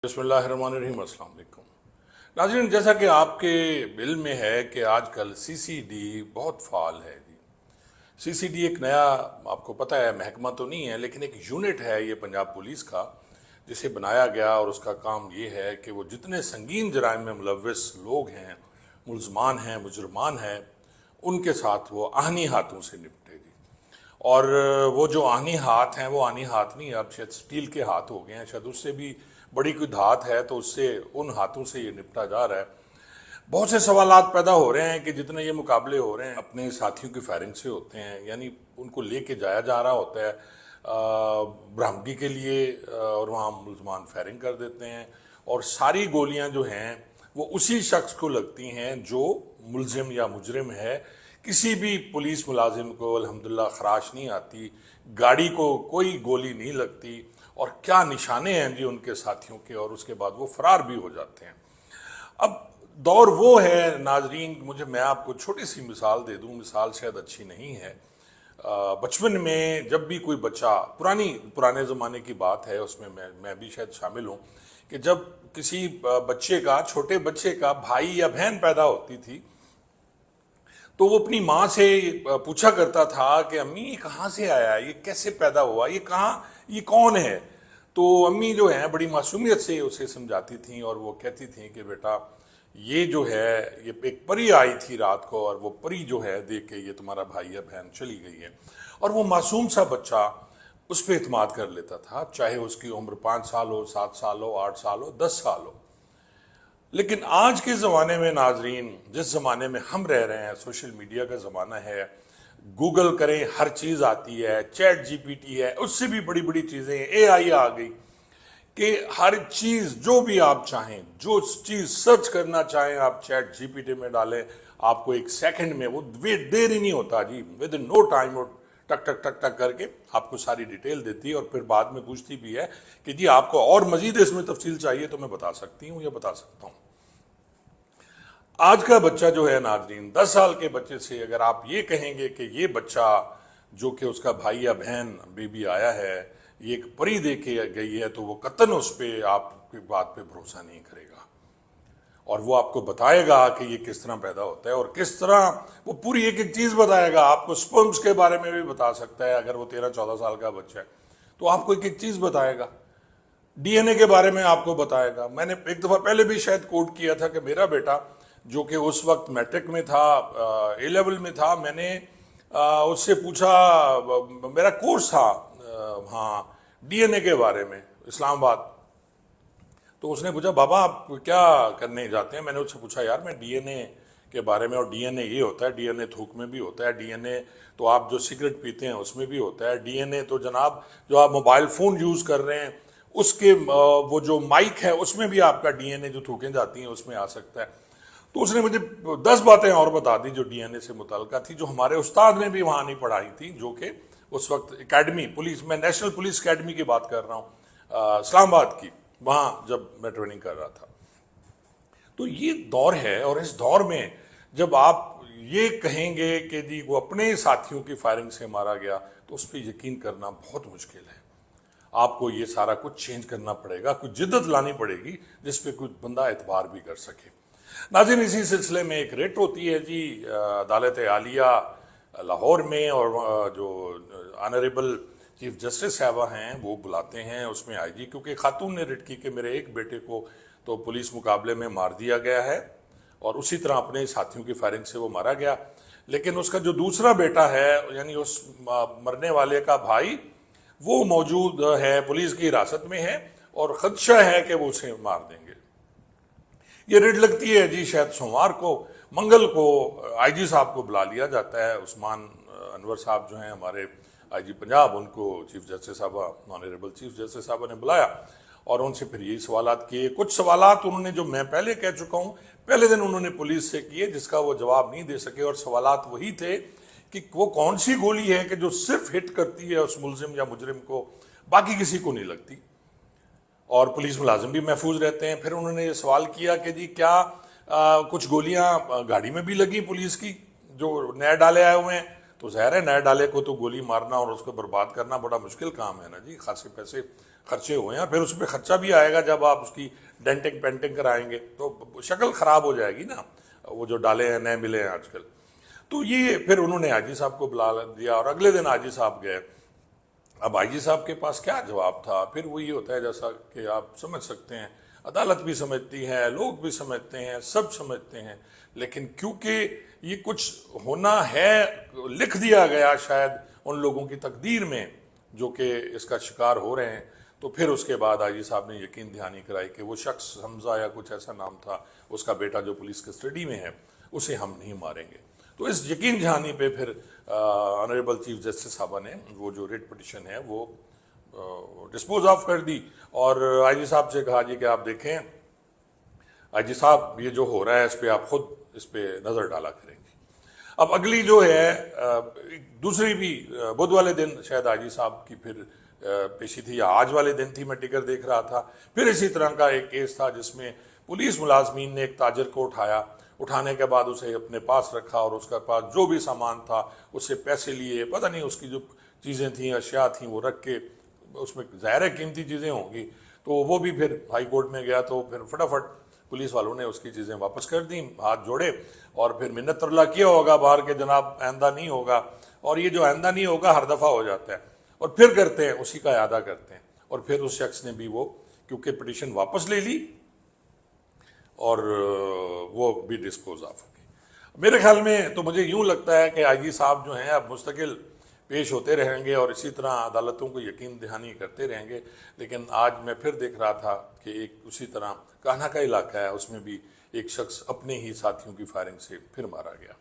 बिस्मिल्लाहिर्रहमानिर्रहीम। अस्सलाम वालेकुम नाज़रीन, जैसा कि आपके बिल में है कि आजकल सीसीडी बहुत फाल है जी। सीसीडी एक नया, आपको पता है, महकमा तो नहीं है लेकिन एक यूनिट है ये पंजाब पुलिस का, जिसे बनाया गया और उसका काम ये है कि वो जितने संगीन जराइम में मुलव्वस लोग हैं, मुल्ज़मान हैं, मुजरमान हैं, उनके साथ वो आहनी हाथों से निपटे जी। और वो जो आहनी हाथ हैं वो आहनी हाथ नहीं, अब शायद स्टील के हाथ हो गए हैं, शायद उससे भी बड़ी कोई धात है तो उससे, उन हाथों से ये निपटा जा रहा है। बहुत से सवालात पैदा हो रहे हैं कि जितने ये मुकाबले हो रहे हैं अपने साथियों की फायरिंग से होते हैं, यानी उनको लेके जाया जा रहा होता है बरामदगी के लिए, और वहाँ मुल्ज़मान फायरिंग कर देते हैं और सारी गोलियां जो हैं वो उसी शख्स को लगती हैं जो मुलजिम या मुजरिम है। किसी भी पुलिस मुलाजिम को अल्हम्दुलिल्लाह खराश नहीं आती, गाड़ी को कोई गोली नहीं लगती, और क्या निशाने हैं जी उनके साथियों के, और उसके बाद वो फरार भी हो जाते हैं। अब दौर वो है नाजरीन, मैं आपको छोटी सी मिसाल दे दूं, मिसाल शायद अच्छी नहीं है। बचपन में जब भी कोई बच्चा, पुराने ज़माने की बात है, उसमें मैं भी शायद शामिल हूँ, कि जब किसी बच्चे का, छोटे बच्चे का भाई या बहन पैदा होती थी तो वो अपनी माँ से पूछा करता था कि अम्मी ये कहाँ से आया, ये कैसे पैदा हुआ, ये कहाँ, ये कौन है। तो अम्मी जो है बड़ी मासूमियत से उसे समझाती थी और वो कहती थी कि बेटा ये जो है, ये एक परी आई थी रात को, और वो परी जो है देख के ये तुम्हारा भाई या बहन चली गई है। और वो मासूम सा बच्चा उस पर इत्माद कर लेता था, चाहे उसकी उम्र 5 साल हो, 7 साल हो, 8 साल हो, 10 साल हो। लेकिन आज के ज़माने में नाजरीन, जिस ज़माने में हम रह रहे हैं, सोशल मीडिया का ज़माना है, गूगल करें हर चीज़ आती है, चैट जीपीटी है, उससे भी बड़ी बड़ी चीज़ें, एआई आ गई, कि हर चीज़ जो भी आप चाहें, जो चीज़ सर्च करना चाहें आप चैट जीपीटी में डालें, आपको एक सेकंड में, वो देर ही नहीं होता जी, विद इन नो टाइम वो टक टक टक टक करके आपको सारी डिटेल देती है, और फिर बाद में पूछती भी है कि जी आपको और मजीद इसमें तफसील चाहिए तो मैं बता सकती हूँ या बता सकता हूँ। आज का बच्चा जो है नाजरीन, 10 साल के बच्चे से अगर आप ये कहेंगे कि ये बच्चा जो कि उसका भाई या बहन बेबी आया है, ये एक परी दे के गई है, तो वो कतन उस पर, आपकी बात पे भरोसा नहीं करेगा, और वो आपको बताएगा कि ये किस तरह पैदा होता है और किस तरह, वो पूरी एक एक चीज़ बताएगा आपको। स्पर्म्स के बारे में भी बता सकता है, अगर वो 13-14 साल का बच्चा है तो आपको एक एक चीज़ बताएगा। डीएनए के बारे में आपको बताएगा। मैंने एक दफ़ा पहले भी शायद कोट किया था कि मेरा बेटा जो कि उस वक्त मैट्रिक में था, ए लेवल में था, मैंने उससे पूछा, मेरा कोर्स था हाँ डीएनए के बारे में, इस्लामाबाद। तो उसने पूछा बाबा आप क्या करने जाते हैं। मैंने उससे पूछा यार मैं डीएनए के बारे में, और डीएनए ये होता है, डीएनए थूक में भी होता है, डीएनए तो आप जो सिगरेट पीते हैं उसमें भी होता है, डीएनए तो जनाब जो आप मोबाइल फ़ोन यूज़ कर रहे हैं उसके वो जो माइक है उसमें भी आपका डीएनए जो थूकें जाती हैं उसमें आ सकता है। तो उसने मुझे 10 बातें और बता दी जो डीएनए से मुतल्लिक़ थी, जो हमारे उस्ताद ने भी वहाँ नहीं पढ़ाई थी, जो कि उस वक्त एकेडमी पुलिस, मैं नेशनल पुलिस एकेडमी की बात कर रहा हूँ, इस्लामाबाद की, वहाँ जब मैं ट्रेनिंग कर रहा था। तो ये दौर है, और इस दौर में जब आप ये कहेंगे कि जी वो अपने साथियों की फायरिंग से मारा गया, तो उस पर यकीन करना बहुत मुश्किल है। आपको ये सारा कुछ चेंज करना पड़ेगा, कुछ जिद्दत लानी पड़ेगी जिस पे कुछ बंदा एतबार भी कर सके। नाज़रीन, इसी सिलसिले में एक रेट होती है जी अदालत आलिया लाहौर में, और जो ऑनरेबल चीफ जस्टिस साहबा हैं वो बुलाते हैं उसमें आईजी, क्योंकि खातून ने रिट की कि मेरे एक बेटे को तो पुलिस मुकाबले में मार दिया गया है और उसी तरह अपने साथियों की फायरिंग से वो मारा गया, लेकिन उसका जो दूसरा बेटा है, यानी उस मरने वाले का भाई, वो मौजूद है, पुलिस की हिरासत में है, और खदशा है कि वो उसे मार देंगे। ये रेड लगती है जी शायद सोमवार को। मंगल को आईजी साहब को बुला लिया जाता है, उस्मान अनवर साहब जो हैं हमारे आईजी पंजाब, उनको चीफ जस्टिस साहब, ऑनरेबल चीफ जस्टिस साहब ने बुलाया और उनसे फिर यही सवालात किए। कुछ सवालात उन्होंने, जो मैं पहले कह चुका हूँ, पहले दिन उन्होंने पुलिस से किए जिसका वो जवाब नहीं दे सके, और सवालात वही थे कि वो कौन सी गोली है कि जो सिर्फ हिट करती है उस मुलजिम या मुजरिम को, बाकी किसी को नहीं लगती, और पुलिस मुलाजिम भी महफूज रहते हैं। फिर उन्होंने ये सवाल किया कि जी क्या कुछ गोलियां गाड़ी में भी लगी पुलिस की जो नए डाले आए हुए हैं, تو ظاہر ہے نئے ڈالے کو تو گولی مارنا اور اس کو برباد کرنا بڑا مشکل کام ہے نا جی، خاصے پیسے خرچے ہوئے ہیں، پھر اس پہ خرچہ بھی آئے گا جب آپ اس کی ڈینٹنگ پینٹنگ کرائیں گے تو شکل خراب ہو جائے گی نا، وہ جو ڈالے ہیں نئے ملے ہیں آج کل۔ تو یہ پھر انہوں نے حاجی صاحب کو بلا دیا اور اگلے دن حاجی صاحب گئے۔ اب حاجی صاحب کے پاس کیا جواب تھا؟ پھر وہ یہ ہوتا ہے جیسا کہ آپ سمجھ سکتے ہیں، عدالت بھی سمجھتی ہے، لوگ بھی سمجھتے ہیں، سب سمجھتے ہیں، لیکن کیونکہ یہ کچھ ہونا ہے، لکھ دیا گیا شاید ان لوگوں کی تقدیر میں جو کہ اس کا شکار ہو رہے ہیں، تو پھر اس کے بعد حاجی صاحب نے یقین دہانی کرائی کہ وہ شخص حمزہ یا کچھ ایسا نام تھا، اس کا بیٹا جو پولیس کسٹڈی میں ہے، اسے ہم نہیں ماریں گے۔ تو اس یقین دہانی پہ پھر آنریبل چیف جسٹس صاحبہ نے وہ جو ریٹ پٹیشن ہے وہ ڈسپوز آف کر دی، اور آئی جی صاحب سے کہا جی کہ آپ دیکھیں آئی جی صاحب یہ جو ہو رہا ہے اس پہ آپ خود اس پہ نظر ڈالا کریں گے۔ اب اگلی جو ہے دوسری بھی بدھ والے دن شاید آئی جی صاحب کی پھر پیشی تھی یا آج والے دن تھی، میں ٹکر دیکھ رہا تھا، پھر اسی طرح کا ایک کیس تھا جس میں پولیس ملازمین نے ایک تاجر کو اٹھانے کے بعد اسے اپنے پاس رکھا اور اس کے پاس جو بھی سامان تھا اس سے پیسے لیے، پتہ نہیں اس کی جو چیزیں تھیں اشیاء تھیں وہ رکھ کے، اس میں ظاہر ہے قیمتی چیزیں ہوں گی، تو وہ بھی پھر ہائی کورٹ میں گیا تو پھر فٹافٹ پولیس والوں نے اس کی چیزیں واپس کر دیں، ہاتھ جوڑے اور پھر منت ترلا کیا ہوگا باہر کے جناب آئندہ نہیں ہوگا، اور یہ جو آئندہ نہیں ہوگا ہر دفعہ ہو جاتا ہے، اور پھر کرتے ہیں اسی کا اعادہ کرتے ہیں، اور پھر اس شخص نے بھی وہ کیونکہ پٹیشن واپس لے لی اور وہ بھی ڈسپوز آف ہو گئی۔ میرے خیال میں تو مجھے یوں لگتا ہے کہ آئی جی صاحب جو ہیں اب مستقل پیش ہوتے رہیں گے اور اسی طرح عدالتوں کو یقین دہانی کرتے رہیں گے، لیکن آج میں پھر دیکھ رہا تھا کہ ایک اسی طرح کانہا کا علاقہ ہے، اس میں بھی ایک شخص اپنے ہی ساتھیوں کی فائرنگ سے پھر مارا گیا۔